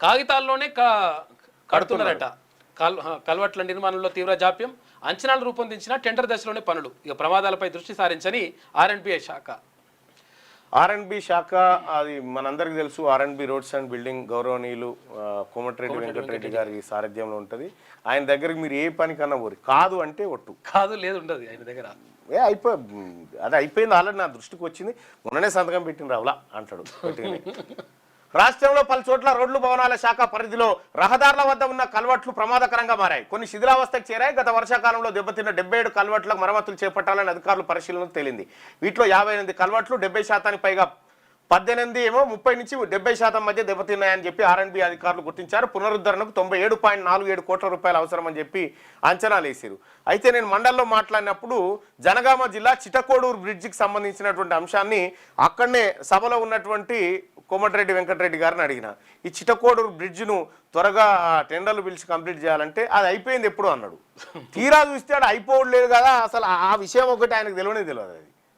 కాగితాల్లోనే కడుతున్నారట. కల్వట్ల నిర్మాణంలో తీవ్ర జాప్యం, అంచనాలు రూపొందించిన టెండర్ దశలోనే పనులు. ఇక ప్రమాదాలపై దృష్టి సారించని ఆర్ఎండ్బి శాఖ. ఆర్ఎండ్బి శాఖ అది మనందరికీ తెలుసు. ఆర్ఎండ్బి రోడ్స్ అండ్ బిల్డింగ్ గౌరవనీయులు కోమటిరెడ్డి వెంకటరెడ్డి గారి సారథ్యంలో ఉంటుంది. ఆయన దగ్గరికి మీరు ఏ పని కన్నా పోరు, కాదు అంటే ఒట్టు, కాదు లేదు ఉండదు ఆయన దగ్గర. అది అయిపోయింది ఆల్రెడీ, నా దృష్టికి వచ్చింది, మొన్ననే సంతకం పెట్టిన రావులా అంటాడు. రాష్ట్రంలో పలు చోట్ల రోడ్లు భవనాల శాఖ పరిధిలో రహదారుల వద్ద ఉన్న కల్వర్ట్లు ప్రమాదకరంగా మారాయి. కొన్ని శిథిలావస్థకు చేరాయి. గత వర్షాకాలంలో దెబ్బతిన్న 77 కల్వర్ట్లకు మరమ్మతులు చేపట్టాలని అధికారులు పరిశీలనకు తేలింది. వీటిలో 58 కల్వర్ట్లు 70% పైగా 18 ఏమో 30 నుంచి 70% మధ్య దెబ్బతిన్నాయని చెప్పి ఆర్ఎండ్బి అధికారులు గుర్తించారు. పునరుద్ధరణకు 97.47 కోట్ల రూపాయలు అవసరమని చెప్పి అంచనాలు వేసారు. అయితే నేను మండల్లో మాట్లాడినప్పుడు జనగామ జిల్లా చిటకోడూరు బ్రిడ్జికి సంబంధించినటువంటి అంశాన్ని అక్కడనే సభలో ఉన్నటువంటి కోమటిరెడ్డి వెంకటరెడ్డి గారిని అడిగిన, ఈ చిటకోడూరు బ్రిడ్జ్ను త్వరగా టెండర్లు పిలిచి కంప్లీట్ చేయాలంటే అది అయిపోయింది ఎప్పుడు అన్నాడు. తీరా చూస్తే అది అయిపోవట్లేదు కదా, అసలు ఆ విషయం ఒకటి ఆయనకు తెలియదు. అది